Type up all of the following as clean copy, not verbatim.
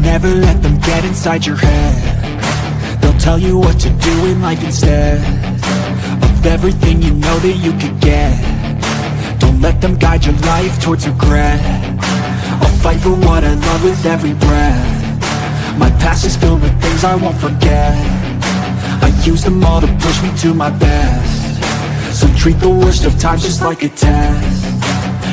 never let them get inside your head. They'll tell you what to do in life instead of everything you know that you could get. Don't let them guide your life towards regret. I'll fight for what I love with every breath. My past is filled with things I won't forget. I use them all to push me to my best. So treat the worst of times just like a test.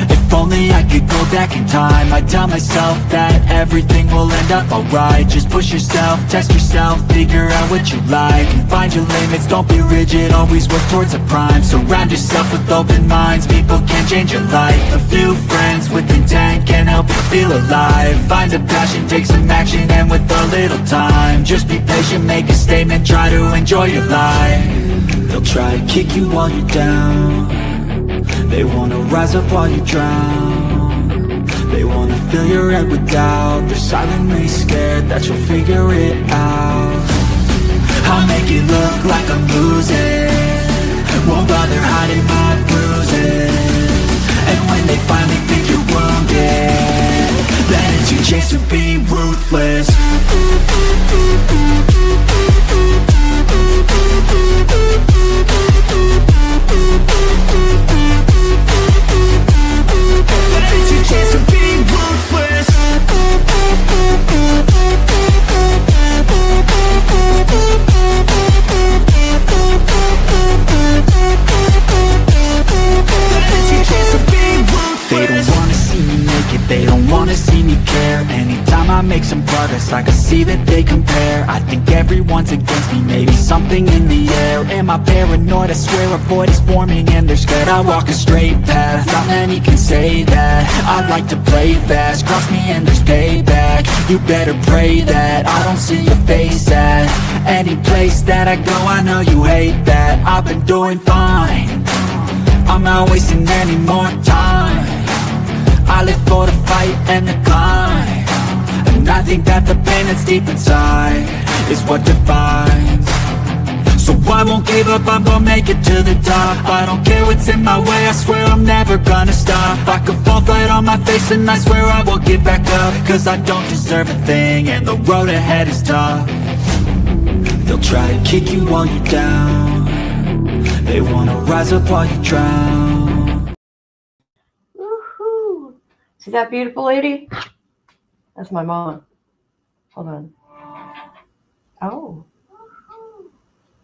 If only I could go back in time, I'd tell myself that everything will end up alright. Just push yourself, test yourself, figure out what you like, and find your limits, don't be rigid, always work towards a prime. Surround yourself with open minds, people can change your life. A few friends with intent can help you feel alive. Find a passion, take some action, and with a little time, just be patient, make a statement, try to enjoy your life. They'll try to kick you while you're down. They wanna rise up while you drown. They wanna fill your head with doubt. They're silently scared that you'll figure it out. I'll make it look like I'm losing, won't bother hiding my bruises. And when they finally think you're wounded, then it's your chance to be ruthless. It's your chance to be ruthless. It's your chance to be ruthless. They don't wanna see me make it, they don't wanna see me care. Anytime I make some progress, I can see that they compare. I think everyone's against me, maybe something in the air. Am I paranoid? I swear a void is forming and they're scared. I walk a straight path, not many can say that. I like to play fast, cross me and there's payback. You better pray that I don't see your face at any place that I go. I know you hate that. I've been doing fine, I'm not wasting any more time. I live for the fight and the climb, and I think that the pain that's deep inside is what defines. So I won't give up, I'm gonna make it to the top. I don't care what's in my way, I swear I'm never gonna stop. I could fall flat on my face and I swear I will get back up, cause I don't deserve a thing and the road ahead is tough. They'll try to kick you while you're down. They wanna rise up while you drown. Woohoo! See that beautiful lady? That's my mom. Hold on. Oh.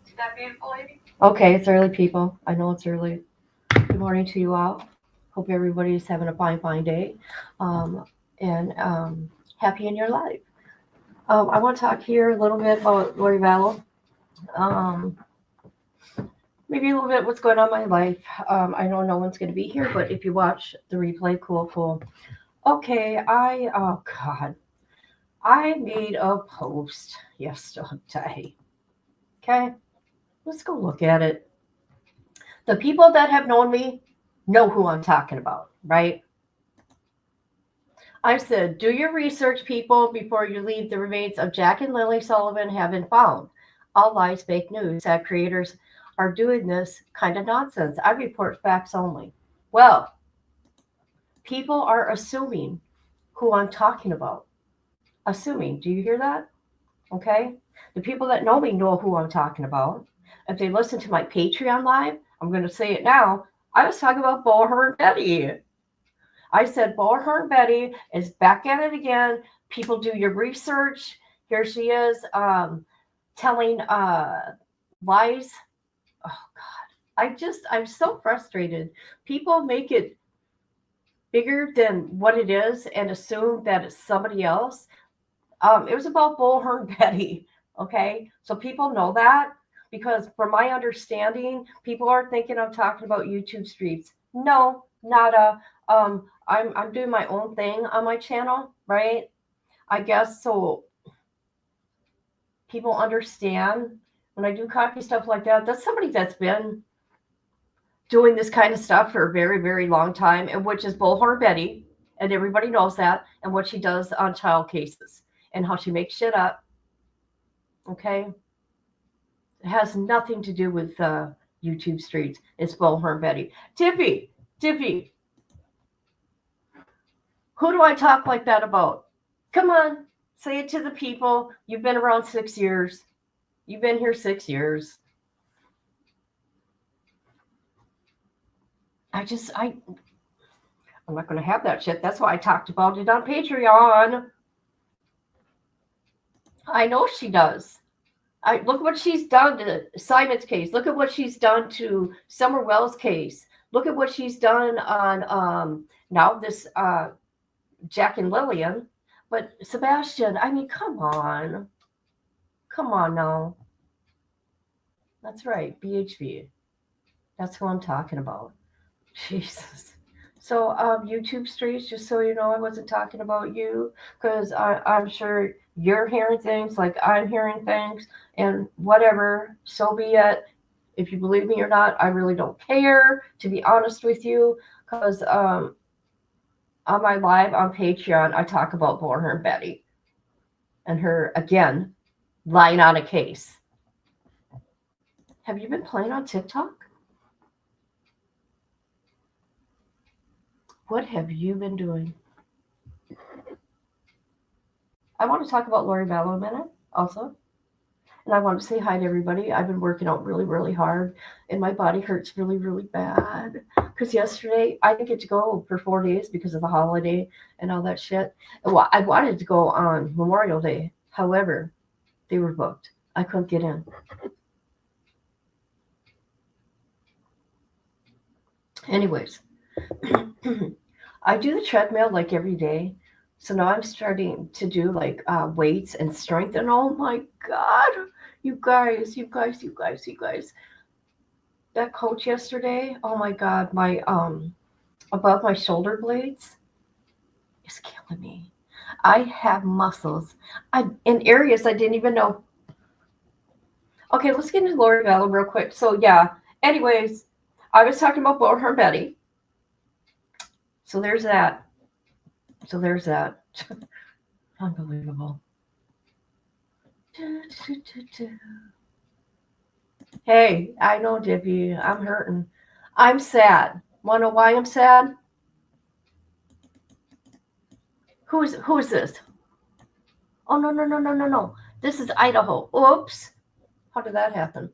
See that beautiful lady? Okay, it's early, people. I know it's early. Good morning to you all. Hope everybody's having a fine day. And happy in your life. I want to talk here a little bit about Lori Vallow. Maybe a little bit what's going on in my life. I know no one's going to be here, but if you watch the replay, cool. Okay, I made a post yesterday. Okay, let's go look at it. The people that have known me know who I'm talking about, right? I said, do your research, people, before you leave. The remains of Jack and Lily Sullivan have been found. All lies, fake news. Sad creators are doing this kind of nonsense. I report facts only. Well, people are assuming who I'm talking about. Assuming. Do you hear that? Okay. The people that know me know who I'm talking about. If they listen to my Patreon live, I'm going to say it now. I was talking about Bullhorn Betty. I said Bullhorn Betty is back at it again. People, do your research. Here she is telling lies. Oh, God. I'm so frustrated. People make it bigger than what it is and assume that it's somebody else. It was about Bullhorn Betty. Okay. So people know that, because from my understanding, people are thinking I'm talking about YouTube streets. No, nada. I'm doing my own thing on my channel, right? I guess so people understand when I do copy stuff like that, that's somebody that's been doing this kind of stuff for a very, very long time, and which is Bullhorn Betty, and everybody knows that, and what she does on child cases and how she makes shit up. Okay? It has nothing to do with YouTube streets. It's Bullhorn Betty. Tippy, who do I talk like that about? Come on. Say it to the people. You've been around 6 years. You've been here 6 years. I'm not going to have that shit. That's why I talked about it on Patreon. I know she does. Look what she's done to Simon's case. Look at what she's done to Summer Wells' case. Look at what she's done on now this Jack and Lillian. But Sebastian, I mean, come on. Come on now. That's right, BHV. That's who I'm talking about. Jesus. So YouTube streets, just so you know, I wasn't talking about you, because I'm sure you're hearing things like I'm hearing things, and whatever, so be it. If you believe me or not, I really don't care, to be honest with you, because on my live on Patreon, I talk about Born and Betty and her, again, lying on a case. Have you been playing on TikTok? What have you been doing? I want to talk about Lori Vallow a minute also. And I want to say hi to everybody. I've been working out really, really hard, and my body hurts really, really bad. Because yesterday, I didn't get to go for 4 days because of the holiday and all that shit. Well, I wanted to go on Memorial Day. However, they were booked. I couldn't get in. Anyways, I do the treadmill like every day. So now I'm starting to do like weights and strength. And oh my God, you guys. That coach yesterday, oh my God, my above my shoulder blades is killing me. I have muscles in areas I didn't even know. Okay, let's get into Lori Vallow real quick. So yeah, anyways, I was talking about Born and Betty. So there's that. Unbelievable. Hey, I know, Dippy. I'm hurting. I'm sad. Want to know why I'm sad? Who is this? Oh, no. This is Idaho. Oops. How did that happen?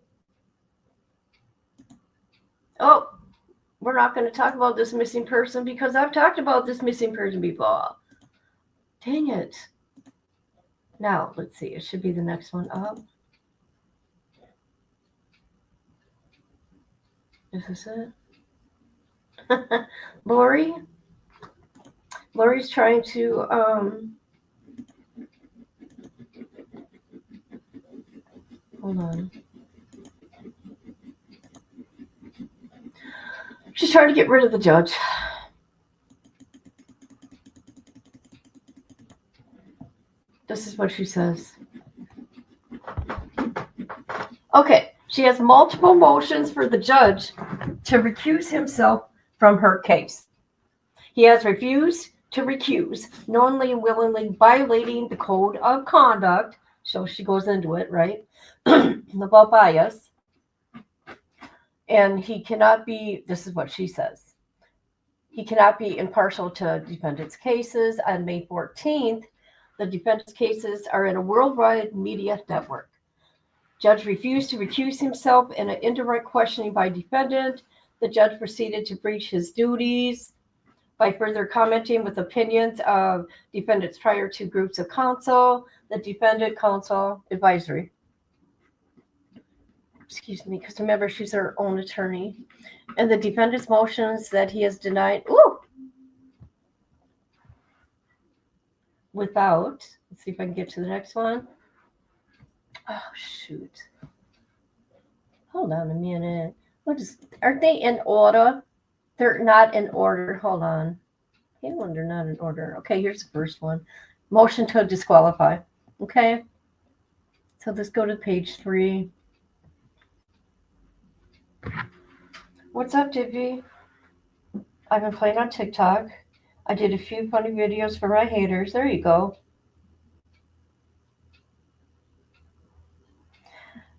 Oh, we're not going to talk about this missing person because I've talked about this missing person before. Dang it. Now, let's see. It should be the next one up. Is this it? Lori's trying to hold on. She's trying to get rid of the judge. This is what she says. Okay, she has multiple motions for the judge to recuse himself from her case. He has refused to recuse, knowingly and willingly violating the code of conduct. So she goes into it, right? About bias. And he cannot be, this is what she says, he cannot be impartial to defendants' cases. On May 14th, the defendants' cases are in a worldwide media network. Judge refused to recuse himself in an indirect questioning by defendant. The judge proceeded to breach his duties by further commenting with opinions of defendants prior to groups of counsel, the defendant counsel advisory. Excuse me, because remember, she's her own attorney. And the defendant's motions that he has denied, without, let's see if I can get to the next one. Oh, shoot. Hold on a minute. Aren't they in order? They're not in order. Hold on. Okay, well, they're not in order. Okay, here's the first one. Motion to disqualify. Okay. So let's go to page 3. What's up, Dippy? I've been playing on TikTok. I did a few funny videos for my haters. There you go.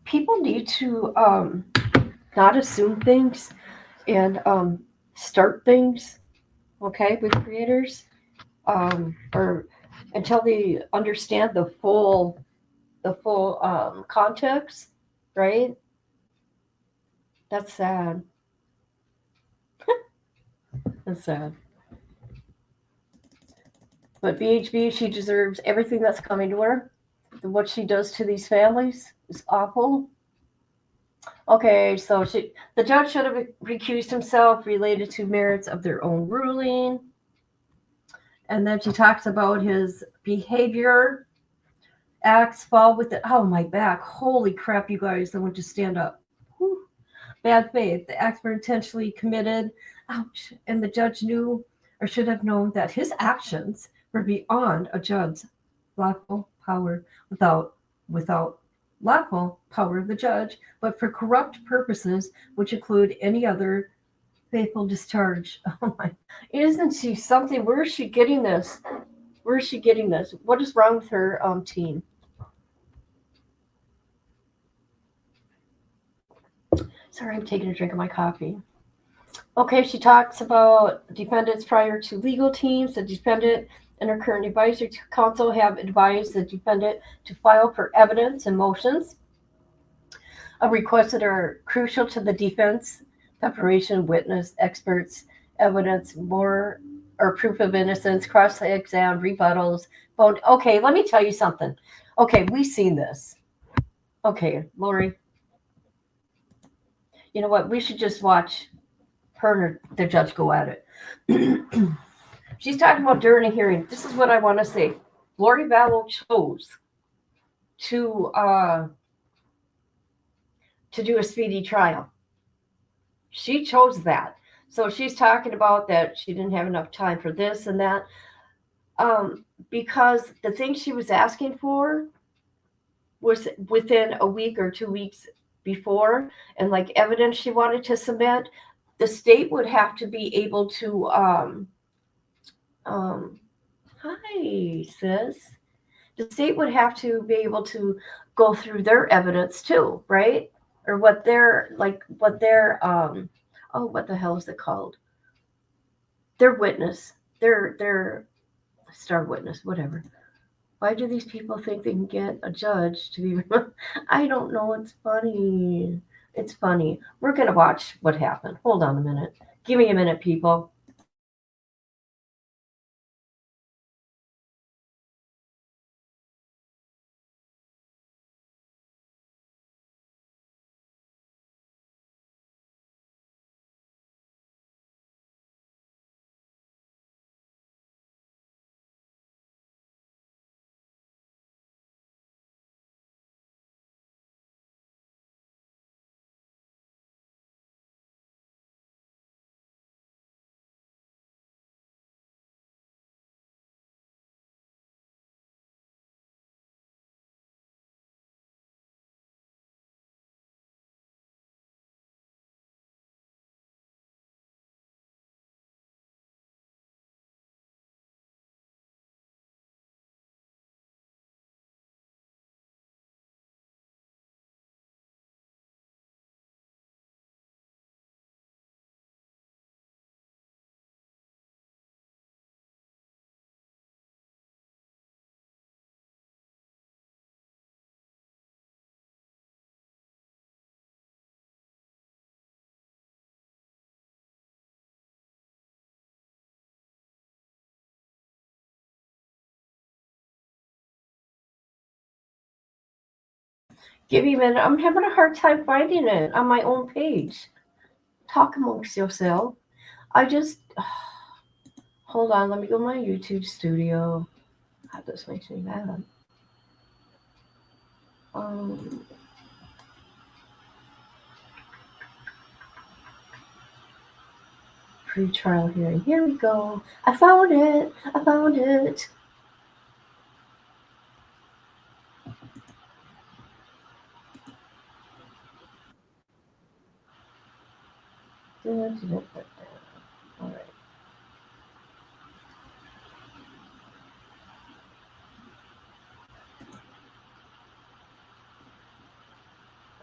People need to not assume things and start things, okay, with creators. Or until they understand the full context, right? That's sad. That's sad. But BHB, she deserves everything that's coming to her. What she does to these families is awful. Okay, so the judge should have recused himself related to merits of their own ruling. And then she talks about his behavior. Acts fall with it. Oh, my back. Holy crap, you guys. I want to stand up. Whew. Bad faith. The acts were intentionally committed. Ouch. And the judge knew or should have known that his actions were beyond a judge's lawful power without lawful power of the judge, but for corrupt purposes, which include any other faithful discharge. Oh my. Isn't she something? Where is she getting this? Where is she getting this? What is wrong with her team? Sorry, I'm taking a drink of my coffee. Okay, she talks about defendants prior to legal teams. The defendant and her current advisory counsel have advised the defendant to file for evidence and motions of requests that are crucial to the defense, preparation, witness, experts, evidence, more or proof of innocence, cross-exam, rebuttals. Okay, let me tell you something. Okay, we've seen this. Okay, Lori, you know what? We should just watch her and the judge go at it. She's talking about during a hearing. This is what I want to say. Lori Vallow chose to do a speedy trial. She chose that. So she's talking about that she didn't have enough time for this and that. Because the thing she was asking for was within a week or 2 weeks before, and like evidence she wanted to submit, the state would have to be able to hi sis, the state would have to be able to go through their evidence too, right? Or what their oh, what the hell is it called, their witness, their star witness, whatever. Why do these people think they can get a judge to be? I don't know. It's funny. It's funny. We're going to watch what happened. Hold on a minute. Give me a minute, people. Give me a minute. I'm having a hard time finding it on my own page. Talk amongst yourself. I just hold on. Let me go to my YouTube studio. God, this makes me mad. Um, Pre-trial hearing. Here we go. I found it. I found it. All right.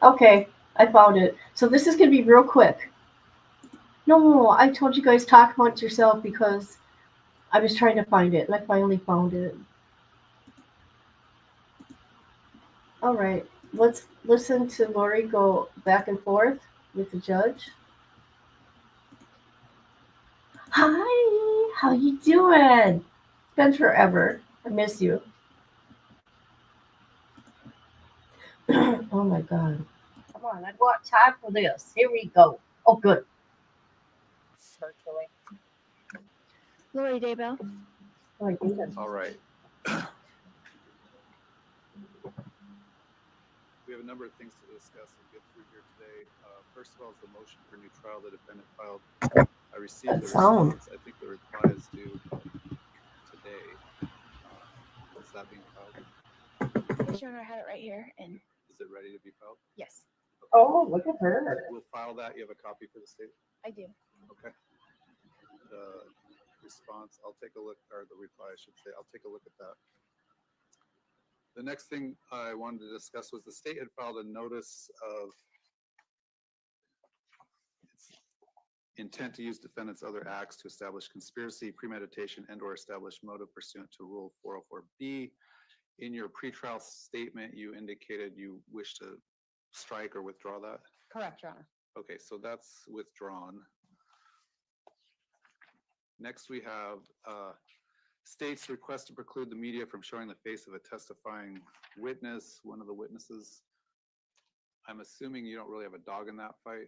Okay, I found it. So this is going to be real quick. No, I told you guys talk amongst yourself because I was trying to find it and I finally found it. All right, let's listen to Lori go back and forth with the judge. Hi, how you doing? It's been forever. I miss you. Oh my God. Come on, I got time for this. Here we go. Oh, good. Virtually. Lori Daybell. Oh, I think that's All right. We have a number of things to discuss and get through here today. First of all is the motion for new trial the defendant filed. I received that the sound. response. I think the reply is due today. Is that being filed? Yes, Your Honor, I have it right here. And Is it ready to be filed? yes, Okay. Oh, look at her. We'll file that. You have a copy for the state? I do. Okay. The response, I'll take a look, or the reply, I should say. I'll take a look at that. The next thing I wanted to discuss was the state had filed a notice of intent to use defendant's other acts to establish conspiracy, premeditation, and/or establish motive pursuant to Rule 404B. In your pretrial statement, you indicated you wish to strike or withdraw that. Correct, Your Honor. Okay, so that's withdrawn. Next, we have state's request to preclude the media from showing the face of a testifying witness, one of the witnesses. I'm assuming you don't really have a dog in that fight,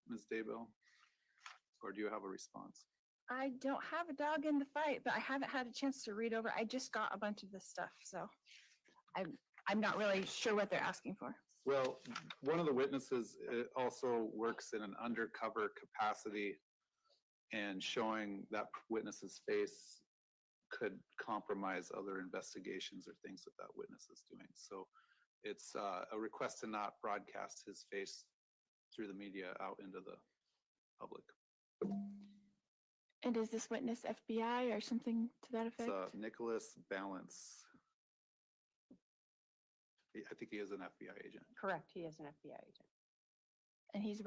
Ms. Daybell? Or do you have a response? I don't have a dog in the fight, but I haven't had a chance to read over. I just got a bunch of this stuff, so I'm not really sure what they're asking for. Well, one of the witnesses also works in an undercover capacity, and showing that witness's face could compromise other investigations or things that that witness is doing. So it's a request to not broadcast his face through the media out into the public. And is this witness FBI or something to that effect? It's Nicholas Balance. I think he is an FBI agent. Correct. He is an FBI agent. And he's a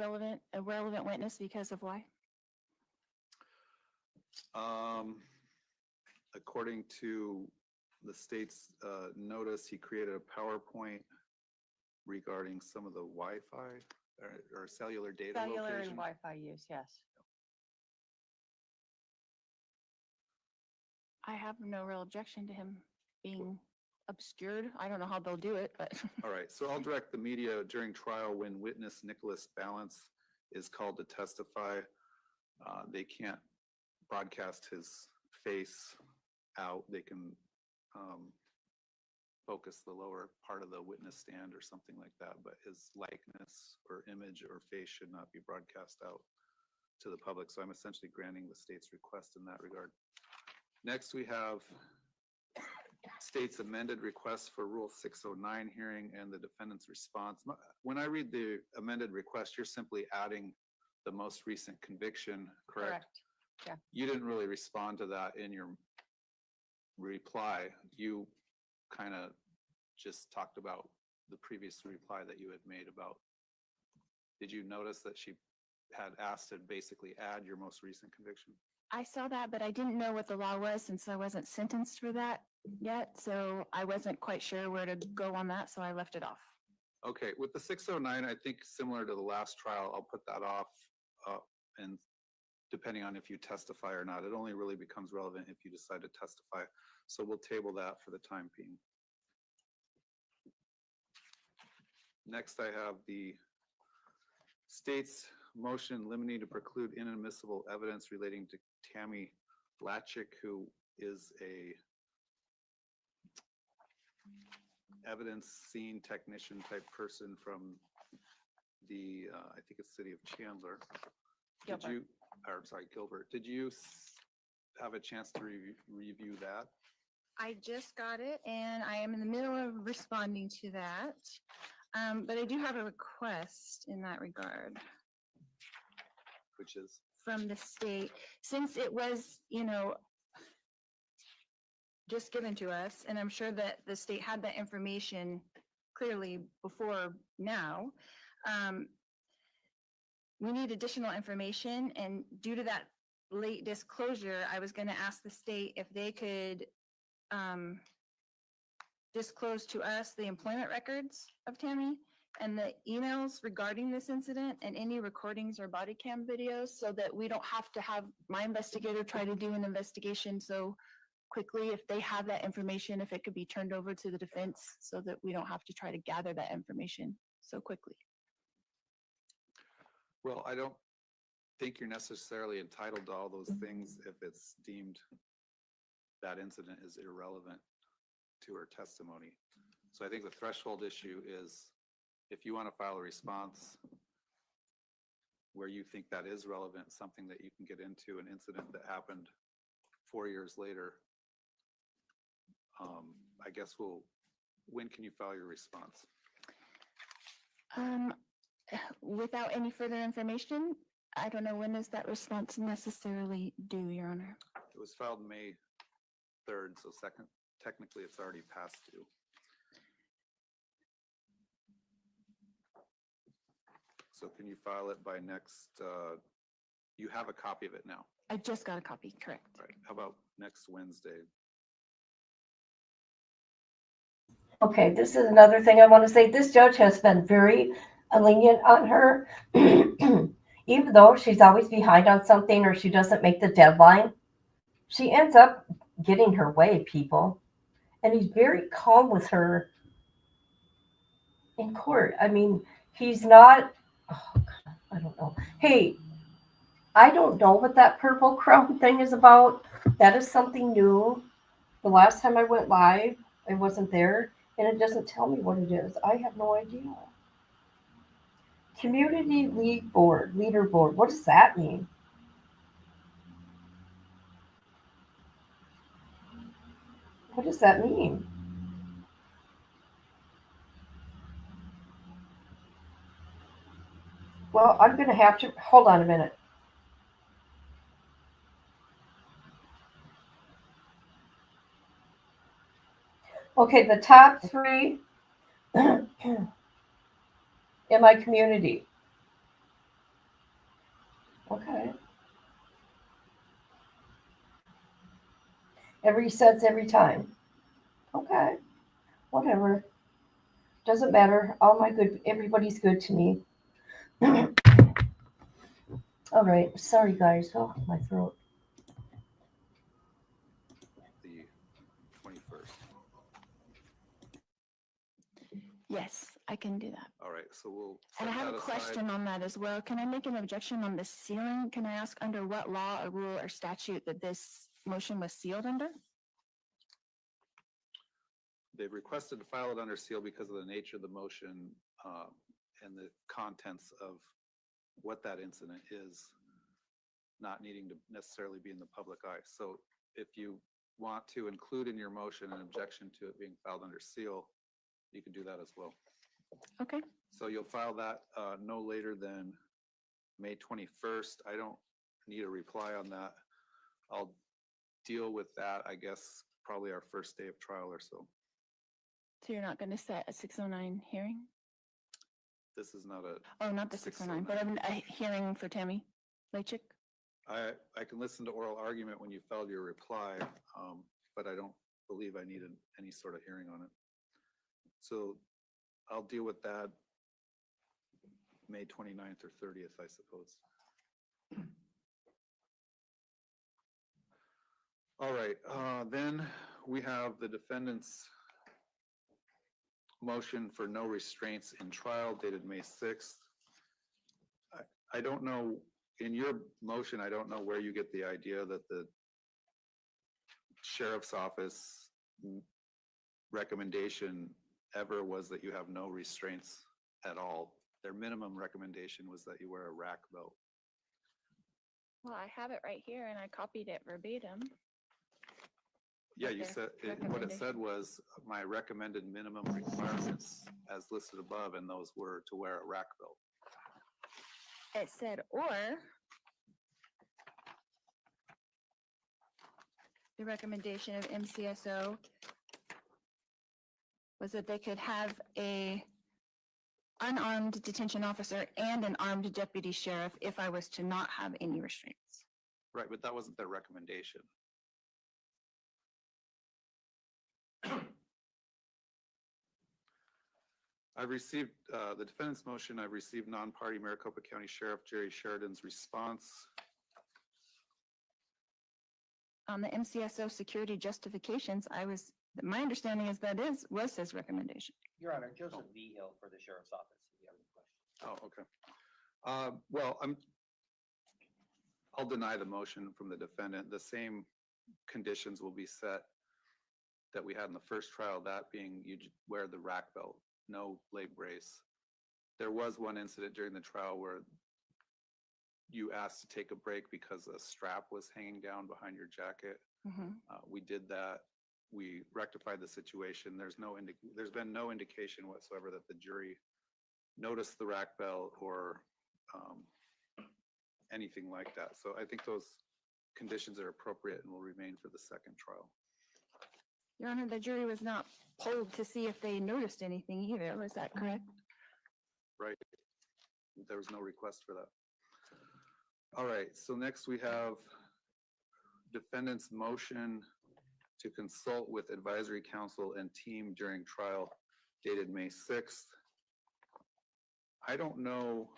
relevant witness because of why? According to the state's notice, he created a PowerPoint regarding some of the Wi-Fi or cellular data Cellular location. and Wi-Fi use, yes. I have no real objection to him being obscured. I don't know how they'll do it, but All right, so I'll direct the media during trial when witness Nicholas Balance is called to testify. They can't broadcast his face out. They can focus the lower part of the witness stand or something like that, but his likeness or image or face should not be broadcast out to the public. So I'm essentially granting the state's request in that regard. Next, we have state's amended request for Rule 609 hearing and the defendant's response. When I read the amended request, you're simply adding the most recent conviction, correct? Correct. Yeah. You didn't really respond to that in your reply. You kind of just talked about the previous reply that you had made about, did you notice that she had asked to basically add your most recent conviction? I saw that, but I didn't know what the law was since I wasn't sentenced for that yet. So I wasn't quite sure where to go on that. So I left it off. Okay, with the 609, I think similar to the last trial, I'll put that off. And depending on if you testify or not, it only really becomes relevant if you decide to testify. So we'll table that for the time being. Next, I have the state's motion limiting to preclude inadmissible evidence relating to Tammy Latchik, who is a evidence scene technician type person from the, I think it's city of Chandler. Gilbert. Gilbert. Did you have a chance to review that? I just got it and I am in the middle of responding to that. But I do have a request in that regard Which is? from the state, since it was, just given to us, and I'm sure that the state had that information clearly before now. We need additional information, and due to that late disclosure, I was going to ask the state if they could disclosed to us the employment records of Tammy and the emails regarding this incident and any recordings or body cam videos so that we don't have to have my investigator try to do an investigation so quickly. If they have that information, if it could be turned over to the defense so that we don't have to try to gather that information so quickly. Well, I don't think you're necessarily entitled to all those things if it's deemed that incident is irrelevant to her testimony. So I think the threshold issue is if you want to file a response where you think that is relevant, something that you can get into, an incident that happened 4 years later, I guess when can you file your response? Without any further information, I don't know when is that response necessarily due, Your Honor. It was filed May 3rd, so technically it's already past due. So can you file it by next, you have a copy of it now, I just got a copy, correct? right? How about next Wednesday? Okay, this is another thing I want to say. This judge has been very lenient on her. Even though she's always behind on something or she doesn't make the deadline, she ends up getting her way, people. And he's very calm with her in court. I mean, he's not, oh God, I don't know. Hey, I don't know what that purple crown thing is about. That is something new. The last time I went live, I wasn't there, and it doesn't tell me what it is. I have no idea. Community League Board, Leaderboard. What does that mean? What does that mean? Well, I'm going to have to hold on a minute. Okay, the top three in my community. Okay. Every sets every time. Okay. Whatever. Doesn't matter. All my good, everybody's good to me. All right. Sorry, guys. Oh, my throat. The 21st. Yes, I can do that. All right, so we'll And I set have that a aside. question on that as well. Can I make an objection on the sealing? Can I ask under what law or rule or statute that this motion was sealed under? They've requested to file it under seal because of the nature of the motion and the contents of what that incident is, not needing to necessarily be in the public eye. So if you want to include in your motion an objection to it being filed under seal, you can do that as well. Okay. So you'll file that no later than May 21st. I don't need a reply on that. I'll deal with that, I guess, probably our first day of trial or so. So you're not going to set a 609 hearing? This is not a, Oh, not the 609, but a hearing for Tammy Lachik? I can listen to oral argument when you filed your reply, but I don't believe I need any sort of hearing on it. So I'll deal with that May 29th or 30th, I suppose. All right, then we have the defendant's motion for no restraints in trial dated May 6th. I don't know, in your motion, I don't know where you get the idea that the sheriff's office recommendation ever was that you have no restraints at all. Their minimum recommendation was that you wear a rack belt. Well, I have it right here and I copied it verbatim. Yeah, What you their said, what it said was my recommended minimum requirements as listed above, and those were to wear a rack belt. It said, or the recommendation of MCSO was that they could have a unarmed detention officer and an armed deputy sheriff if I was to not have any restraints. Right, but that wasn't their recommendation. I've received, the defendant's motion, I've received non-party Maricopa County Sheriff Jerry Sheridan's response. On the MCSO security justifications, my understanding is was his recommendation. Your Honor, Joseph Vigil for the Sheriff's Office, if you have any questions. Oh, okay. Well, I'll deny the motion from the defendant. The same conditions will be set that we had in the first trial, that being you wear the rack belt, no leg brace. There was one incident during the trial where you asked to take a break because a strap was hanging down behind your jacket. We did that. We rectified the situation. There's been no indication whatsoever that the jury noticed the rack belt or anything like that. So I think those conditions are appropriate and will remain for the second trial. Your Honor, the jury was not polled to see if they noticed anything either. Was that correct? Right. There was no request for that. All right, so next we have defendant's motion to consult with advisory council and team during trial dated May 6th. I don't know,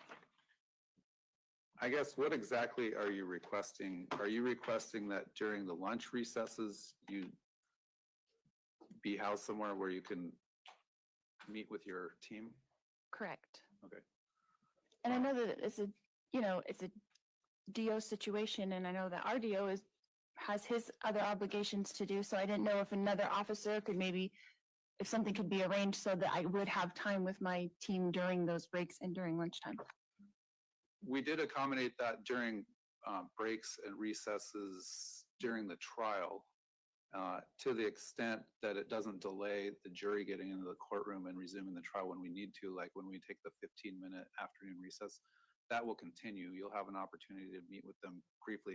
I guess, what exactly are you requesting? Are you requesting that during the lunch recesses, you be housed somewhere where you can meet with your team? Correct. Okay. And I know that it's a DO situation, and I know that our DO has his other obligations to do, so I didn't know if another officer could if something could be arranged so that I would have time with my team during those breaks and during lunchtime. We did accommodate that during breaks and recesses during the trial, to the extent that it doesn't delay the jury getting into the courtroom and resuming the trial when we need to, like when we take the 15-minute afternoon recess. That will continue. You'll have an opportunity to meet with them briefly.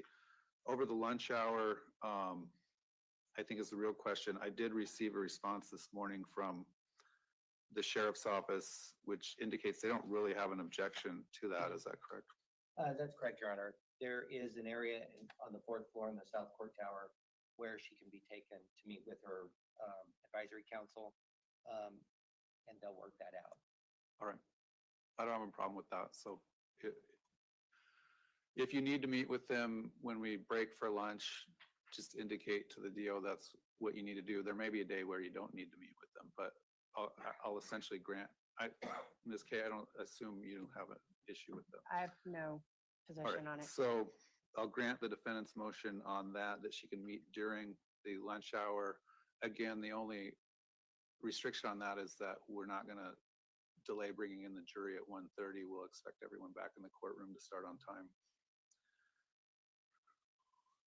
Over the lunch hour, I think is the real question. I did receive a response this morning from the sheriff's office, which indicates they don't really have an objection to that. Is that correct? That's correct, Your Honor. There is an area on the 4th floor in the South Court Tower where she can be taken to meet with her advisory council, and they'll work that out. All right. I don't have a problem with that. So if you need to meet with them when we break for lunch, just indicate to the DO that's what you need to do. There may be a day where you don't need to meet with them, but I'll essentially grant. Ms. Kay, I don't assume you have an issue with that. I have no All position right, on it. so I'll grant the defendant's motion on that she can meet during the lunch hour. Again, the only restriction on that is that we're not going to delay bringing in the jury at 1:30. We'll expect everyone back in the courtroom to start on time.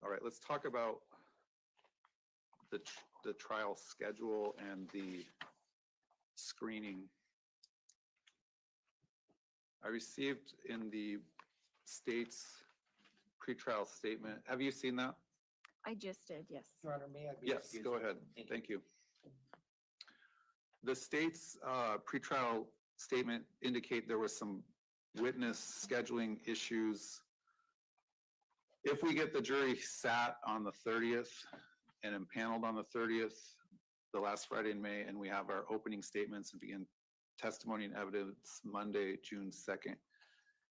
All right, let's talk about the trial schedule and the screening. I received in the state's pretrial statement. Have you seen that? I just did, yes. Your Honor, may I be Yes, excused? go ahead. Thank you. The state's pretrial statement indicate there was some witness scheduling issues. If we get the jury sat on the 30th and impaneled on the 30th, the last Friday in May, and we have our opening statements and begin testimony and evidence Monday, June 2nd,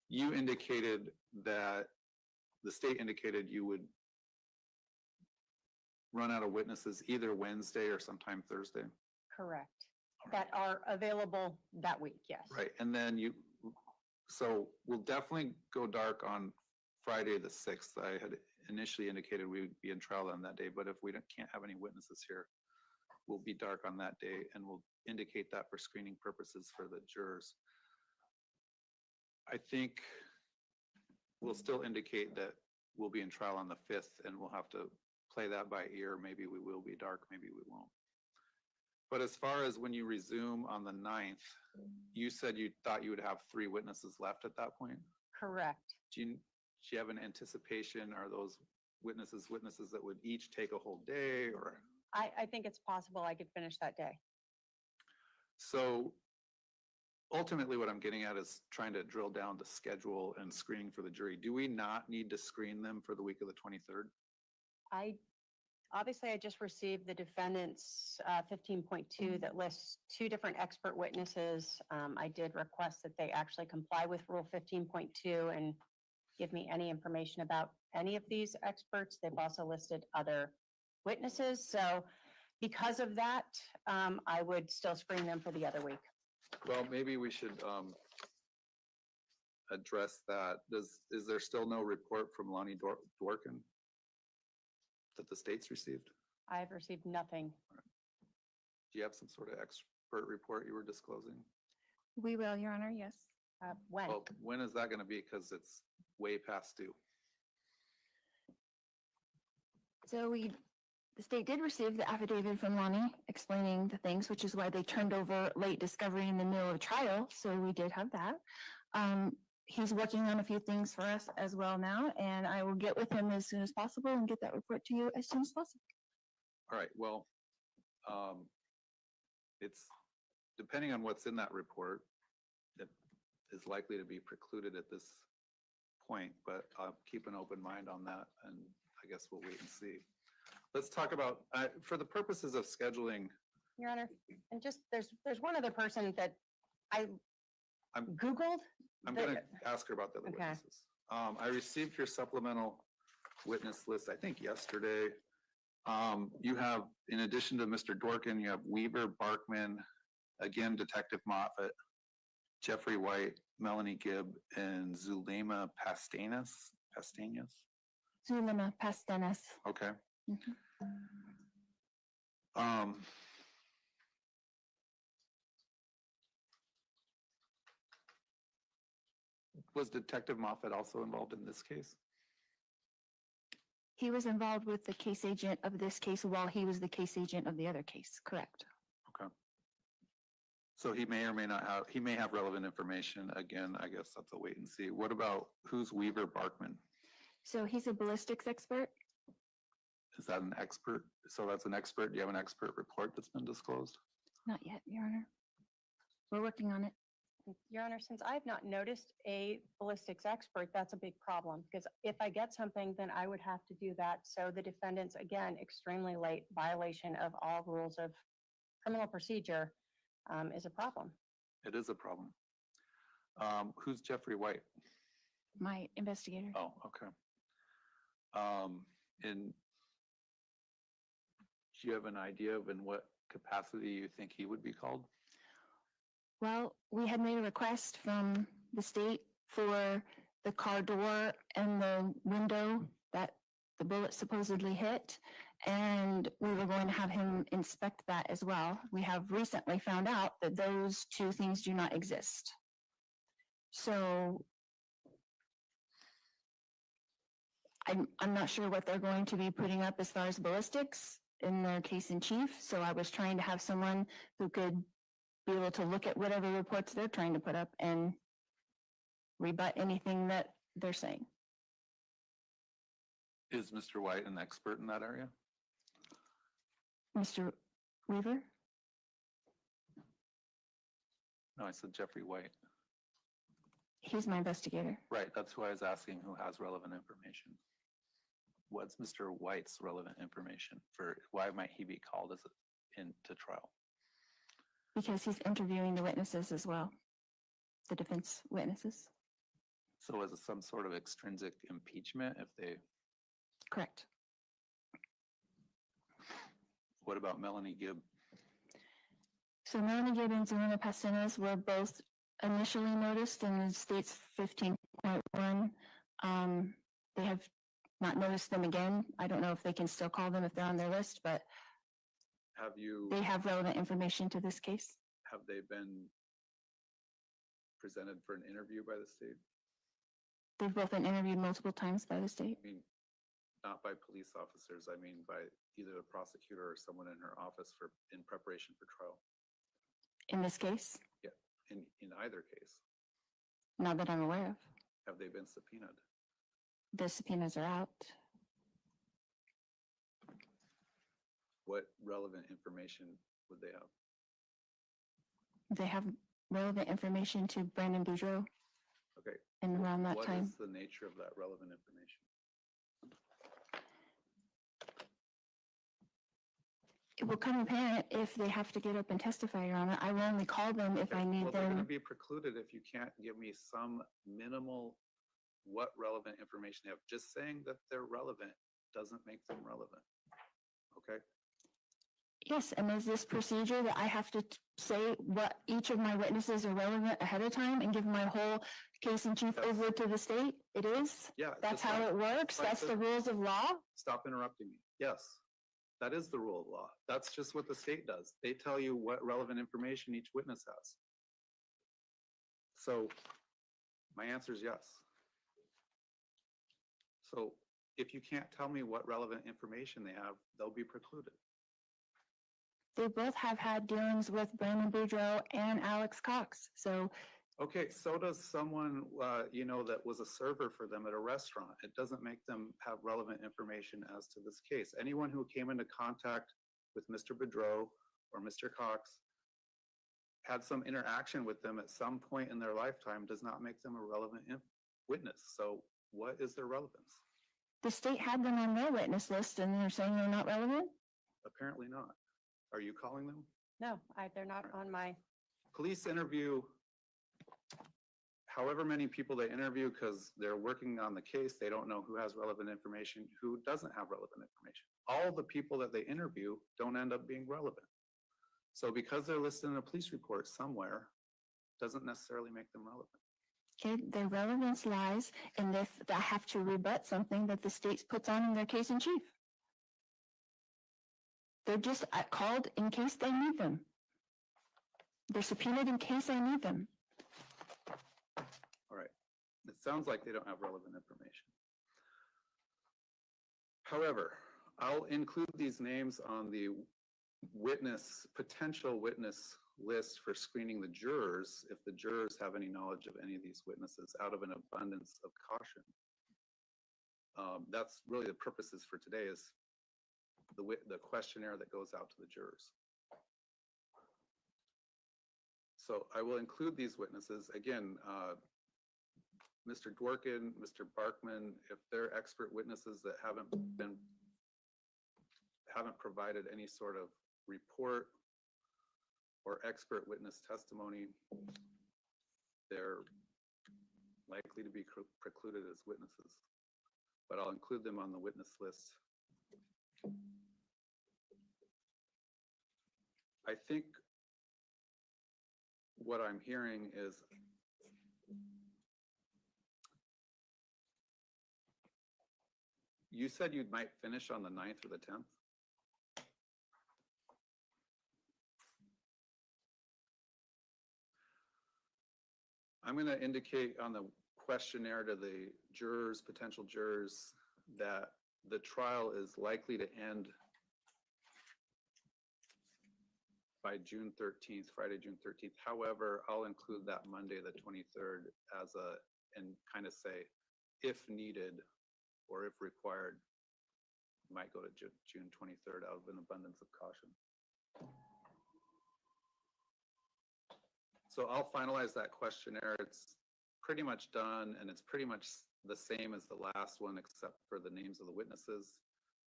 you indicated that the state indicated you would run out of witnesses either Wednesday or sometime Thursday. Correct. That are available that week, yes. Right, and then so we'll definitely go dark on Friday the 6th. I had initially indicated we would be in trial on that day, but if we can't have any witnesses here, we'll be dark on that day, and we'll indicate that for screening purposes for the jurors. I think we'll still indicate that we'll be in trial on the 5th, and we'll have to play that by ear. Maybe we will be dark, maybe we won't. But as far as when you resume on the 9th, you said you thought you would have 3 witnesses left at that point. Correct. Do you have an anticipation? Are those witnesses that would each take a whole day, or? I think it's possible I could finish that day. So ultimately what I'm getting at is trying to drill down the schedule and screening for the jury. Do we not need to screen them for the week of the 23rd? Obviously, I just received the defendant's 15.2 that lists two different expert witnesses. I did request that they actually comply with Rule 15.2 and give me any information about any of these experts. They've also listed other witnesses. So because of that, I would still screen them for the other week. Well, maybe we should address that. Is there still no report from Lonnie Dworkin that the state's received? I have received nothing. Do you have some sort of expert report you were disclosing? We will, Your Honor, yes. When? Well, when is that gonna be? Because it's way past due. So the state did receive the affidavit from Lonnie explaining the things, which is why they turned over late discovery in the middle of trial. So we did have that. He's working on a few things for us as well now, and I will get with him as soon as possible and get that report to you as soon as possible. All right, well, it's, depending on what's in that report, it is likely to be precluded at this point, but I'll keep an open mind on that, and I guess we'll wait and see. Let's talk about, for the purposes of scheduling, Your Honor, and just, there's one other person that I'm Googled. I'm the- gonna ask her about the other Okay. witnesses. I received your supplemental witness list, I think yesterday. You have, in addition to Mr. Dworkin, you have Weaver, Barkman, again, Detective Moffett, Jeffrey White, Melanie Gibb, and Zulema Pastanas. Zulema Pastenas. Okay. Mhm. Was Detective Moffett also involved in this case? He was involved with the case agent of this case while he was the case agent of the other case, correct? Okay. So he may or may not have, he may have relevant information. Again, I guess that's a wait and see. What about, who's Weaver Barkman? So he's a ballistics expert. Is that an expert? So that's an expert. Do you have an expert report that's been disclosed? Not yet, Your Honor. We're working on it. Your Honor, since I've not noticed a ballistics expert, that's a big problem, because if I get something, then I would have to do that. So the defendant's, again, extremely late violation of all rules of criminal procedure is a problem. It is a problem. Who's Jeffrey White? My investigator. Oh, okay. And do you have an idea of in what capacity you think he would be called? Well, we had made a request from the state for the car door and the window that the bullet supposedly hit, and we were going to have him inspect that as well. We have recently found out that those two things do not exist. So I'm not sure what they're going to be putting up as far as ballistics in their case in chief. So I was trying to have someone who could be able to look at whatever reports they're trying to put up and rebut anything that they're saying. Is Mr. White an expert in that area? Mr. Weaver? No, I said Jeffrey White. He's my investigator. Right, that's who I was asking, who has relevant information. What's Mr. White's relevant information for, why might he be called as into trial? Because he's interviewing the witnesses as well, the defense witnesses. So is it some sort of extrinsic impeachment if they, Correct. what about Melanie Gibb? So Melanie Gibb and Zulema Pastenas were both initially noticed in the state's 15.1. They have not noticed them again. I don't know if they can still call them if they're on their list, but Have you, they have relevant information to this case. have they been presented for an interview by the state? They've both been interviewed multiple times by the state. I mean, not by police officers, I mean by either the prosecutor or someone in her office for, in preparation for trial, In this case, in either case. not that I'm aware of. Have they been subpoenaed? The subpoenas are out. What relevant information would they have? They have relevant information to Brandon Boudreaux Okay. and around that What time. is the nature of that relevant information? It will come apparent if they have to get up and testify, Your Honor. I will only call them if I need Well, they're gonna them. be precluded if you can't give me some minimal, what relevant information they have. Just saying that they're relevant doesn't make them relevant. Okay? Yes, and is this procedure that I have to say what each of my witnesses are relevant ahead of time and give my whole case in chief Yes. over to the state? It is? Yeah. That's just how like- it works? like That's the- the rules of law? Stop interrupting me. Yes, that is the rule of law. That's just what the state does. They tell you what relevant information each witness has. So my answer is yes. So if you can't tell me what relevant information they have, they'll be precluded. They both have had dealings with Brandon Boudreaux and Alex Cox. So Okay, so does someone, that was a server for them at a restaurant. It doesn't make them have relevant information as to this case. Anyone who came into contact with Mr. Boudreaux or Mr. Cox had some interaction with them at some point in their lifetime does not make them a relevant witness. So what is their relevance? the state had them on their witness list and they're saying they're not relevant? Apparently not. Are you calling them? No, they're not on my, Police interview however many people they interview because they're working on the case. They don't know who has relevant information, who doesn't have relevant information. All the people that they interview don't end up being relevant. So because they're listed in a police report somewhere, doesn't necessarily make them relevant. Okay, their relevance lies in if they have to rebut something that the state puts on in their case in chief. They're just called in case they need them. They're subpoenaed in case I need them. All right. It sounds like they don't have relevant information. However, I'll include these names on the potential witness list for screening the jurors if the jurors have any knowledge of any of these witnesses out of an abundance of caution. That's really the purposes for today is the questionnaire that goes out to the jurors. So I will include these witnesses. Again, Mr. Dworkin, Mr. Barkman, if they're expert witnesses that haven't provided any sort of report or expert witness testimony, they're likely to be precluded as witnesses. But I'll include them on the witness list. I think what I'm hearing is you said you might finish on the 9th or the 10th? I'm going to indicate on the questionnaire to the jurors, potential jurors, that the trial is likely to end by June 13th, Friday, June 13th. However, I'll include that Monday, the 23rd and kind of say, if needed or if required, might go to June 23rd out of an abundance of caution. So I'll finalize that questionnaire. It's pretty much done and it's pretty much the same as the last one except for the names of the witnesses,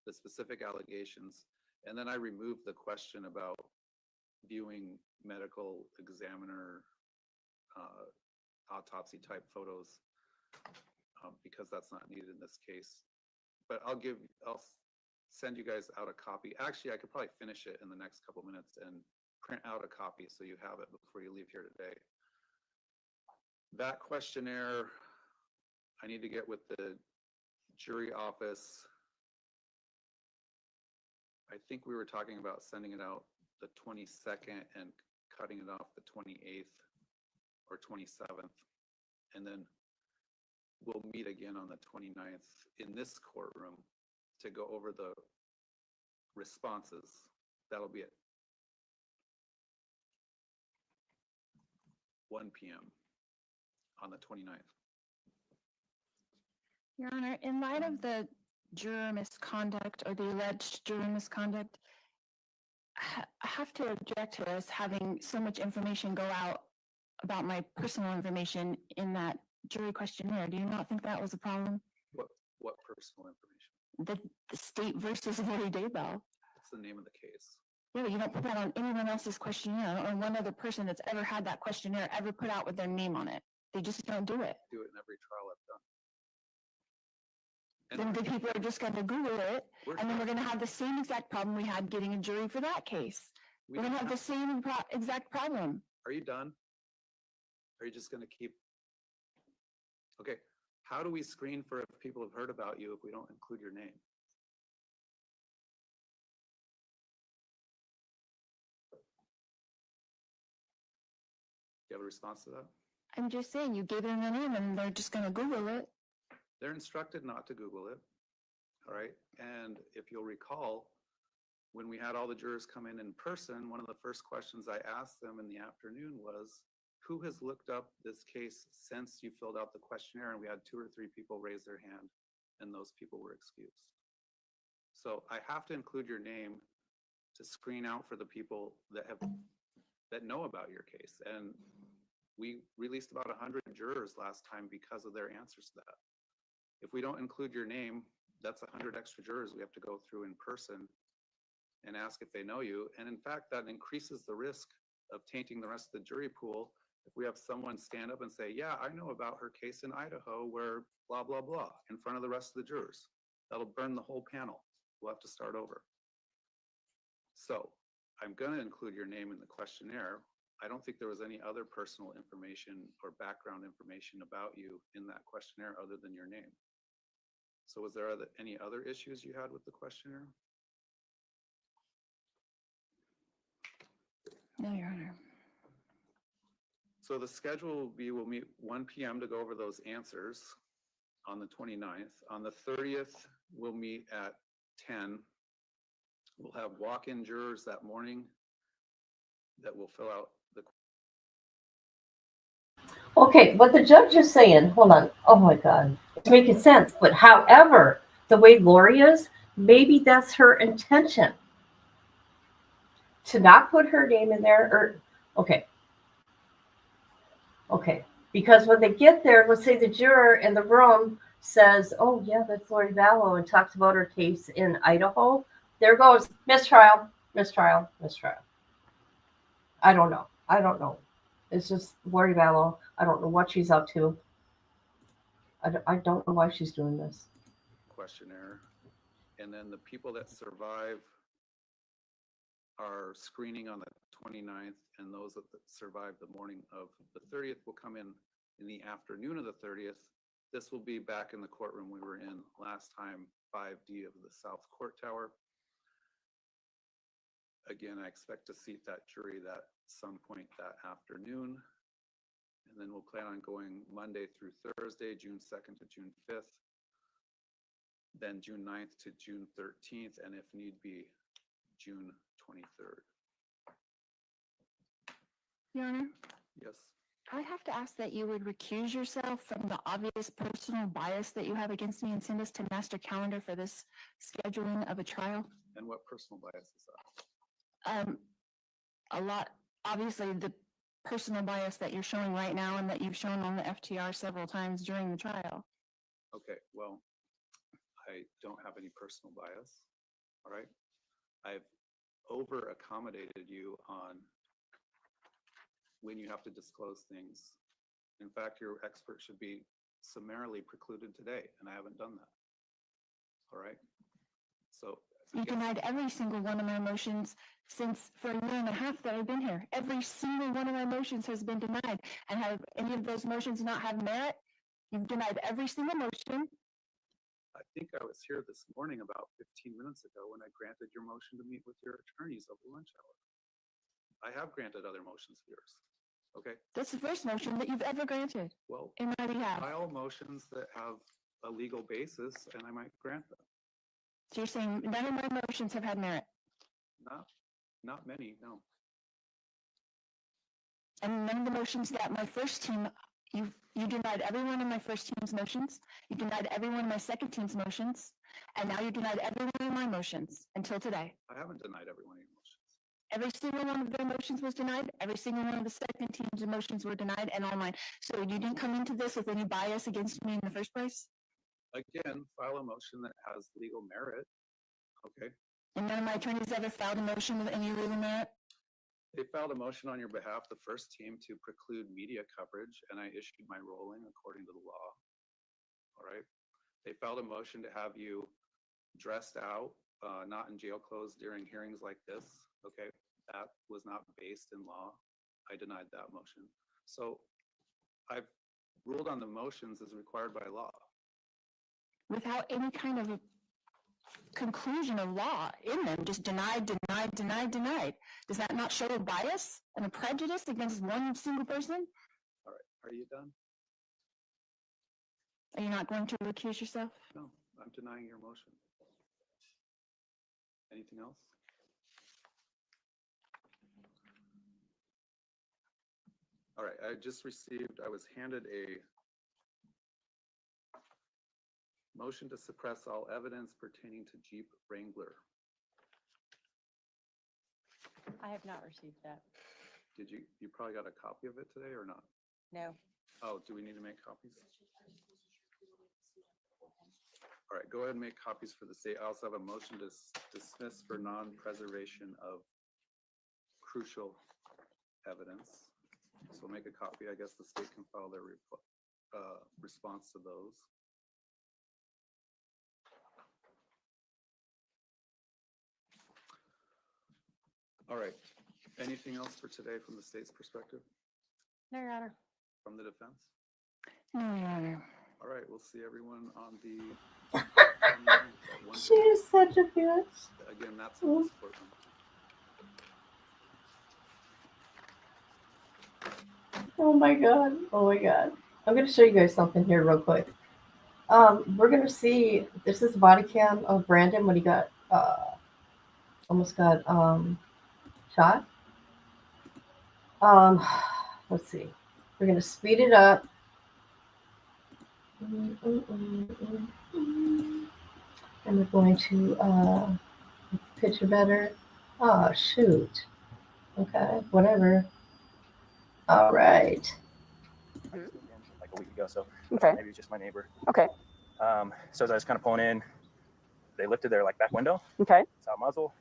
the specific allegations, and then I remove the question about viewing medical examiner autopsy type photos because that's not needed in this case. But I'll send you guys out a copy. Actually, I could probably finish it in the next couple minutes and print out a copy so you have it before you leave here today. That questionnaire, I need to get with the jury office. I think we were talking about sending it out the 22nd and cutting it off the 28th or 27th. And then we'll meet again on the 29th in this courtroom to go over the responses. That'll be at 1 p.m. on the 29th. Your Honor, in light of the juror misconduct or the alleged juror misconduct, I have to object to us having so much information go out about my personal information in that jury questionnaire. Do you not think that was a problem? What personal information? The state versus Lori Daybell. What's the name of the case? Yeah, but you don't put that on anyone else's questionnaire or one other person that's ever had that questionnaire ever put out with their name on it. They just don't do it. Do it in every trial I've done. Then And the people are just going to Google it, we're, and then we're going to have the same exact problem we had getting a jury for that case. we We're going to don't have the have- same exact problem. Are you done? Are you just gonna keep? Okay, how do we screen for if people have heard about you if we don't include your name? Do you have a response to that? I'm just saying, you gave them the name, and they're just going to Google it. They're instructed not to Google it, all right? And if you'll recall, when we had all the jurors come in person, one of the first questions I asked them in the afternoon was, who has looked up this case since you filled out the questionnaire? And we had 2 or 3 people raise their hand, and those people were excused. So I have to include your name to screen out for the people that know about your case. And we released about 100 jurors last time because of their answers to that. If we don't include your name, that's 100 extra jurors we have to go through in person and ask if they know you. And in fact, that increases the risk of tainting the rest of the jury pool. If we have someone stand up and say, yeah, I know about her case in Idaho where blah, blah, blah, in front of the rest of the jurors, that'll burn the whole panel. We'll have to start over. So I'm going to include your name in the questionnaire. I don't think there was any other personal information or background information about you in that questionnaire other than your name. So was there any other issues you had with the questionnaire? No, Your Honor. So the schedule will be, we'll meet 1 p.m. to go over those answers on the 29th. On the 30th, we'll meet at 10. We'll have walk-in jurors that morning that will fill out the. Okay, what the judge is saying, hold on. Oh my God. It's making sense. But however, the way Lori is, maybe that's her intention to not put her name in there. Or, okay. Okay. Because when they get there, let's say the juror in the room says, oh, yeah, that's Lori Vallow, and talks about her case in Idaho. There goes mistrial, mistrial, mistrial. I don't know. I don't know. It's just Lori Vallow. I don't know what she's up to. I don't know why she's doing this. Questionnaire. And then the people that survive are screening on the 29th, and those that survive the morning of the 30th will come in the afternoon of the 30th. This will be back in the courtroom we were in last time, 5D of the South Court Tower. Again, I expect to seat that jury at some point that afternoon. And then we'll plan on going Monday through Thursday, June 2nd to June 5th. Then June 9th to June 13th, and if need be, June 23rd. Your Honor, Yes. I have to ask that you would recuse yourself from the obvious personal bias that you have against me and send us to master calendar for this scheduling of a trial. And what personal bias is that? A lot, obviously, the personal bias that you're showing right now and that you've shown on the FTR several times during the trial. Okay, well, I don't have any personal bias, all right? I've over accommodated you on when you have to disclose things. In fact, your expert should be summarily precluded today, and I haven't done that. All right? So You denied every single one of my motions since for a year and a half that I've been here. Every single one of my motions has been denied. And have any of those motions not have merit? You've denied every single motion. I think I was here this morning about 15 minutes ago when I granted your motion to meet with your attorneys over lunch hour. I have granted other motions of yours. Okay? That's the first motion that you've ever granted Well, in my behalf. file motions that have a legal basis, and I might grant them. So you're saying none of my motions have had merit? Not many, no. And none of the motions that my first team, you denied every one of my first team's motions. You denied every one of my second team's motions. And now you denied every one of my motions until today. I haven't denied every one of your motions. Every single one of their motions was denied. Every single one of the second team's motions were denied, and all mine. So you didn't come into this with any bias against me in the first place? Again, file a motion that has legal merit. Okay? And none of my attorneys ever filed a motion with any legal merit? They filed a motion on your behalf, the first team, to preclude media coverage, and I issued my ruling according to the law. All right. They filed a motion to have you dressed out, not in jail clothes during hearings like this. Okay. That was not based in law. I denied that motion. So I've ruled on the motions as required by law. Without any kind of a conclusion of law in them, just denied. Does that not show a bias and a prejudice against one single person? All right. Are you done? Are you not going to recuse yourself? No, I'm denying your motion. Anything else? All right, I was handed a motion to suppress all evidence pertaining to Jeep Wrangler. I have not received that. Did you probably got a copy of it today or not? No. Oh, do we need to make copies? All right, go ahead and make copies for the state. I also have a motion to dismiss for non-preservation of crucial evidence. So make a copy. I guess the state can file their response to those. All right. Anything else for today from the state's perspective? No, Your Honor. From the defense? No, Your Honor. All right, we'll see everyone on the. She is such a bitch. Again, that's in this courtroom. Oh my god. Oh my god. I'm going to show you guys something here real quick. We're going to see, this is the body cam of Brandon when he got, almost got shot. Let's see. We're going to speed it up. And we're going to picture better. Oh, shoot. Okay, whatever. All right. Like a week ago, so Okay. maybe it was just my neighbor. Okay. So as I was kind of pulling in, they lifted their like back window, Okay. saw a muzzle,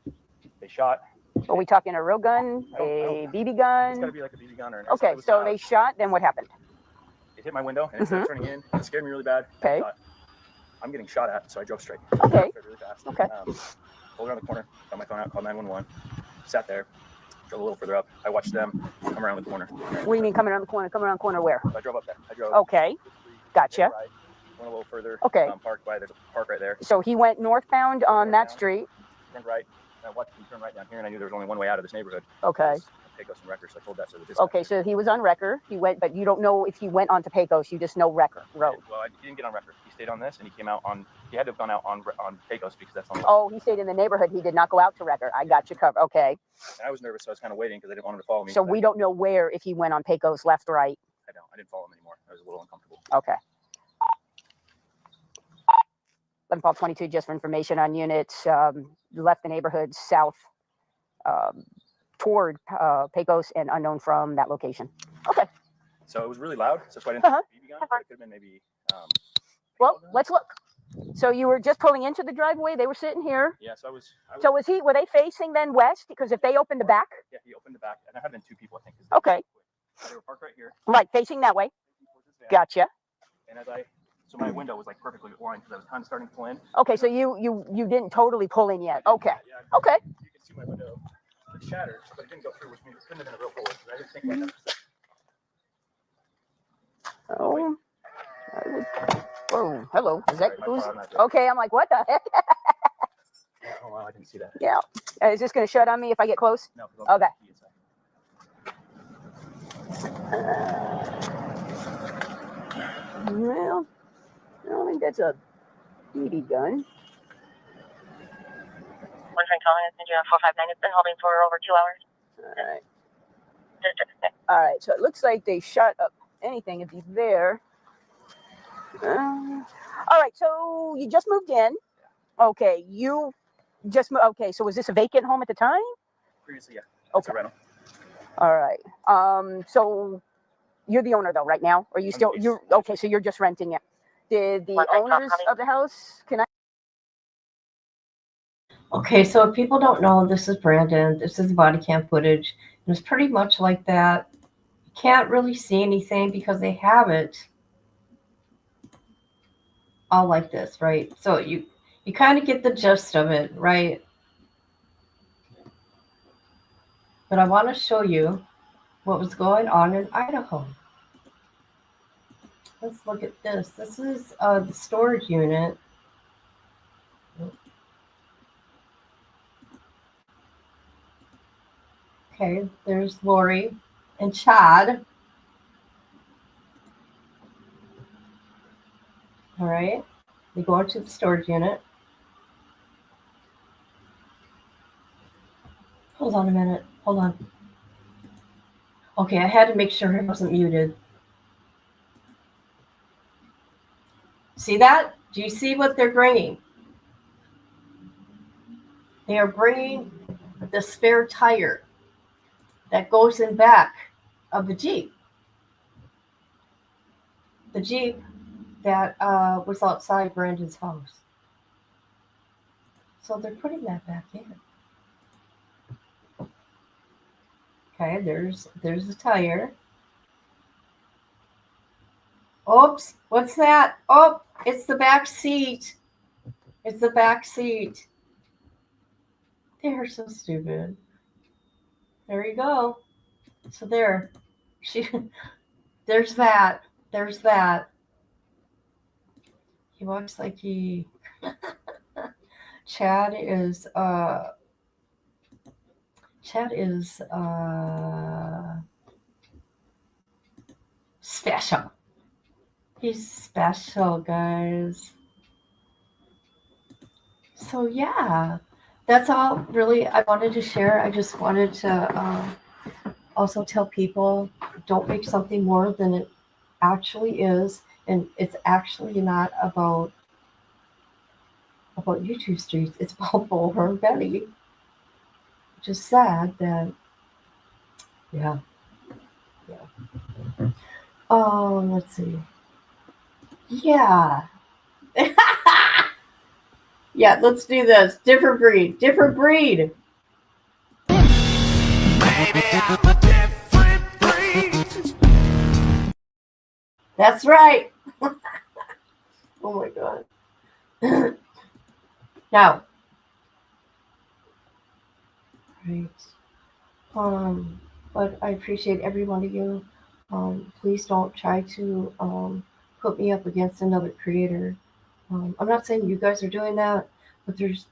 they shot. Are we talking a real gun, a BB It's got to gun? be like a BB gun or an Okay, it was, so they shot, then what happened? it hit my window and instead of turning in, it scared me really bad. Okay. I thought, I'm getting shot at, so I drove straight. Okay. Really fast. Okay. Pulled around the corner, got my phone out, called 911, sat there, drove a little further up. I watched them come around the corner. What do you mean coming around the corner? Coming around the corner where? So I drove up there. I drove. Okay, gotcha. Right, went a little further. Okay. Parked by, there's a park right there. So he went northbound on that Northbound. street. Turned right. And I watched him turn right down here, and I knew there was only one way out of this neighborhood. Okay. Pecos and Wrecker, so I told that to the dispatcher. Okay, so he was on Wrecker. He went, but you don't know if he went onto Pecos. You just know Wrecker Road. Well, he didn't get on Wrecker. He stayed on this, and he came out on. He had to have gone out on Pecos because that's on. Oh, he stayed in the neighborhood. He did not go out to Wrecker. I got you covered. Okay. And I was nervous, so I was kind of waiting because I didn't want him to follow me. So we don't know where, if he went on Pecos, left, right. I didn't follow him anymore. I was a little uncomfortable. Okay. 11-12-22, just for information on units, left the neighborhood south toward Pecos and unknown from that location. Okay. So it was really loud, so that's why I didn't think it was a BB gun, but it could have been maybe. Well, let's look. So you were just pulling into the driveway. They were sitting here. Yeah, so I was. So were they facing then west? Because if they opened the back. Yeah, he opened the back, and there had been two people, I think. Okay. They were parked right here. Right, facing that way. Gotcha. And so my window was like perfectly aligned because I was kind of starting to pull in. Okay, so you didn't totally pull in yet. Okay. Yeah, Okay. You can see my window. It shattered, but it didn't go through, which means it couldn't have been a real bullet. I didn't think like that. Oh. Whoa, hello. Is that Sorry, my who's? fault, I'm not there. Okay, I'm like, what the heck? Oh, wow, I didn't see that. Yeah. Is this going to shut on me if I get close? No, 'cause I'll Okay. put the key inside. Well, I don't think that's a BB gun. One train calling us, Ninja 459. It's been holding for over 2 hours. All right. District 6. All right. So it looks like they shot up anything if he's there. All right. So you just moved in. Okay. You just moved. Okay. So was this a vacant home at the time? Previously, yeah. It's Okay. a rental. All right. So you're the owner though, right now? Or you still? Yes. You're okay. So you're just renting it. Did the One second, owners honey. of the house? Can I? Okay, so if people don't know, this is Brandon. This is body cam footage. And it's pretty much like that. You can't really see anything because they have it all like this, right? So you kind of get the gist of it, right? But I want to show you what was going on in Idaho. Let's look at this. This is the storage unit. Okay, there's Lori and Chad. All right, they go into the storage unit. Hold on a minute. Hold on. Okay, I had to make sure it wasn't muted. See that? Do you see what they're bringing? They are bringing the spare tire that goes in back of the Jeep. The Jeep that was outside Brandon's house. So they're putting that back in. Okay, there's the tire. Oops, what's that? Oh, it's the back seat. It's the back seat. They're so stupid. There you go. So there. There's that. There's that. He walks like he Chad is special. He's special, guys. So yeah, that's all really I wanted to share. I just wanted to also tell people don't make something more than it actually is, and it's actually not about YouTube streets. It's about Boulder and Betty. Just sad that, yeah. Let's see. Yeah. Yeah, let's do this. Different breed. Different breed. Maybe I'm a different breed. That's right. Oh my God. Now. Right. But I appreciate every one of you. Please don't try to put me up against another creator. I'm not saying you guys are doing that, but there's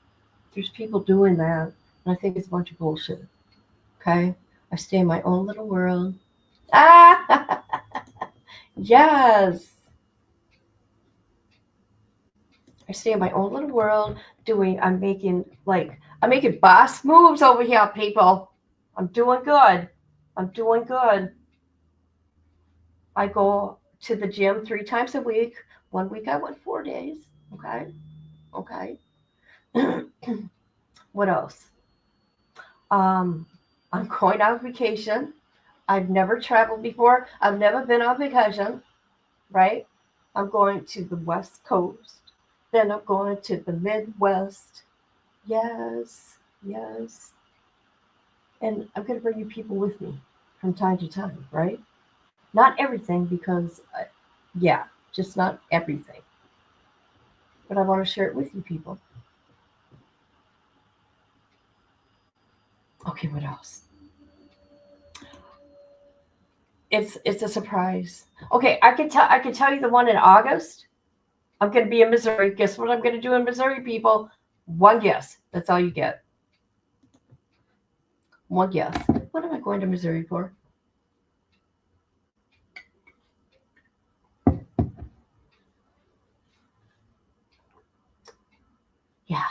people doing that, and I think it's a bunch of bullshit. Okay, I stay in my own little world. Ah, yes. I stay in my own little world I'm making boss moves over here, people. I'm doing good. I'm doing good. I go to the gym 3 times a week. 1 week I went 4 days. Okay. Okay. What else? I'm going on vacation. I've never traveled before. I've never been on vacation, right? I'm going to the West Coast. Then I'm going to the Midwest. Yes, yes. And I'm going to bring you people with me from time to time, right? Not everything because, yeah, just not everything. But I want to share it with you people. Okay, what else? It's a surprise. Okay, I can tell you the one in August. I'm going to be in Missouri. Guess what I'm going to do in Missouri, people? One guess. That's all you get. One guess. What am I going to Missouri for? Yeah.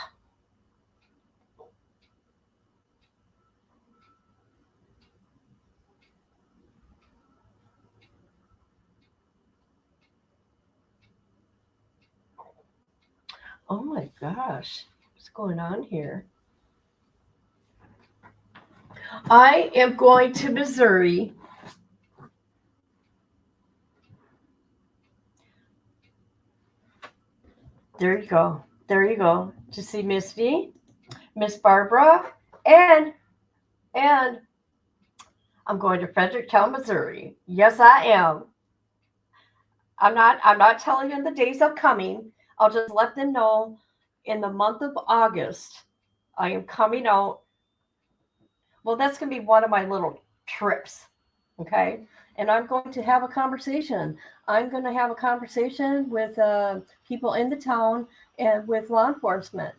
Oh my gosh. What's going on here? I am going to Missouri. There you go. There you go. To see Misty. Miss Barbara, and I'm going to Fredericktown, Missouri. Yes, I am. I'm not telling them the days upcoming. I'll just let them know in the month of August I am coming out. Well, that's going to be one of my little trips. Okay. And I'm going to have a conversation. I'm going to have a conversation with people in the town and with law enforcement.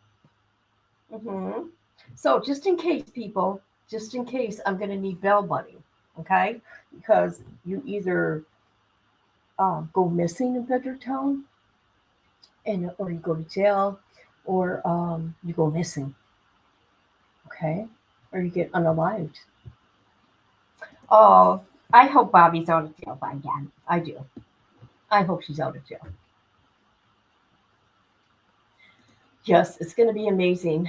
hmm So, just in case, people, just in case, I'm going to need bail money. Okay. Because you either go missing in Fredericktown, and or you go to jail, or you go missing. Okay. Or you get unalived. Oh, I hope Bobby's out of jail by then. I do. I hope she's out of jail. Yes, it's going to be amazing.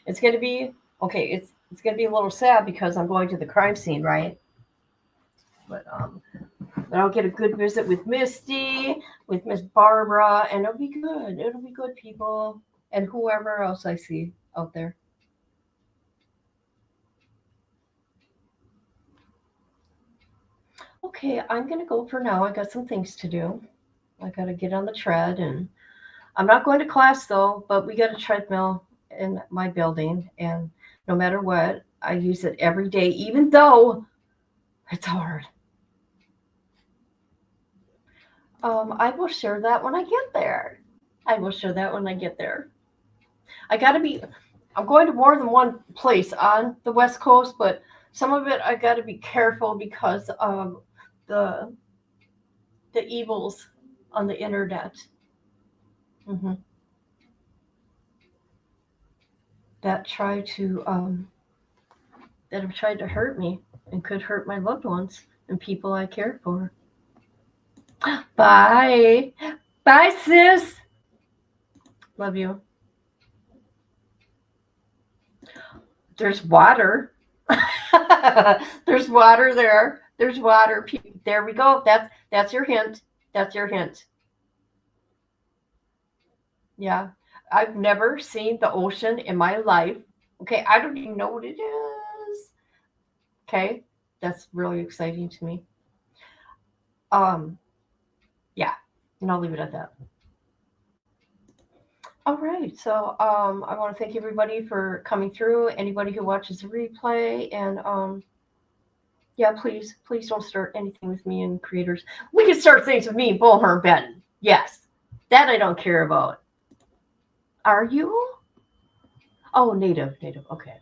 It's going to be okay. It's going to be a little sad because I'm going to the crime scene, right? But I'll get a good visit with Misty, with Miss Barbara, and it'll be good. It'll be good, people, and whoever else I see out there. Okay, I'm going to go for now. I got some things to do. I got to get on the tread, and I'm not going to class though, but we got a treadmill in my building, and no matter what, I use it every day, even though it's hard. I will share that when I get there. I will share that when I get there. I got to be, I'm going to more than one place on the West Coast, but some of it I got to be careful because of the evils on the internet. hmm That try to that have tried to hurt me and could hurt my loved ones and people I care for. Bye. Bye, sis. Love you. There's water. There's water there. There's water. There we go. That's your hint. That's your hint. Yeah. I've never seen the ocean in my life. Okay, I don't even know what it is. Okay, that's really exciting to me. Um, yeah, and I'll leave it at that. All right, so I want to thank everybody for coming through. Anybody who watches the replay, and yeah, please don't start anything with me and creators. We can start things with me and Bullhorn Ben. Yes, that I don't care about. Are you? Oh, native. Okay.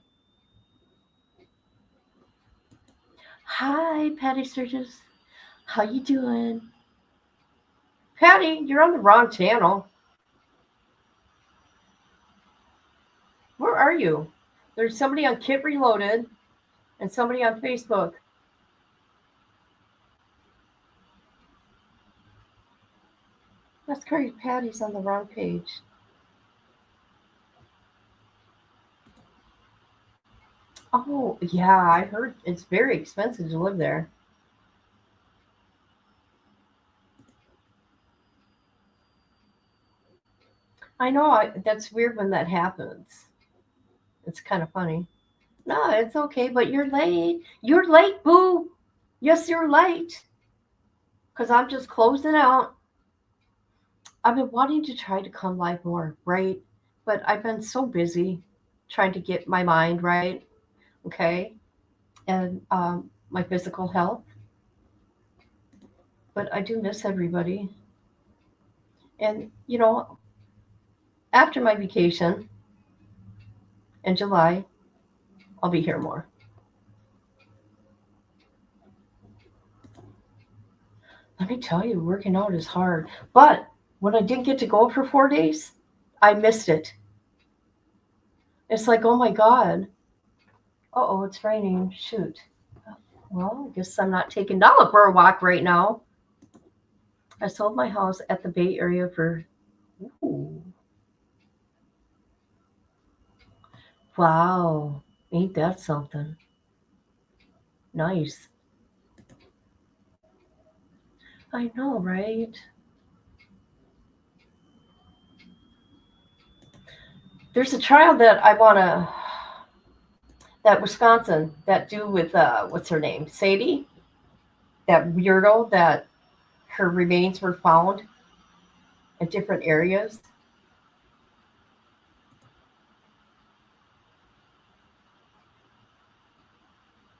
Hi, Patty Sturgis. How you doing? Patty, you're on the wrong channel. Where are you? There's somebody on Kit Reloaded and somebody on Facebook. That's crazy. Patty's on the wrong page. Oh, yeah, I heard it's very expensive to live there. I know, that's weird when that happens. It's kind of funny. No, it's okay, but you're late. You're late, boo. Yes, you're late. Because I'm just closing out. I've been wanting to try to come live more, right? But I've been so busy trying to get my mind right, okay? And my physical health. But I do miss everybody. And, after my vacation in July, I'll be here more. Let me tell you, working out is hard. But when I didn't get to go for 4 days, I missed it. It's like, oh my God. Uh-oh, it's raining. Shoot. Well, I guess I'm not taking Nala for a walk right now. I sold my house at the Bay Area for, ooh. Wow. Ain't that something? Nice. I know, right? There's a trial that I want to, that Wisconsin, that do with, what's her name? Sadie? That weirdo that her remains were found in different areas.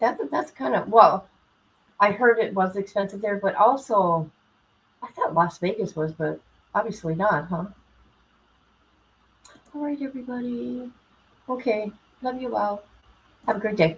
That's kind of, well, I heard it was expensive there, but also I thought Las Vegas was, but obviously not, huh? All right, everybody. Okay. Love you all. Have a great day.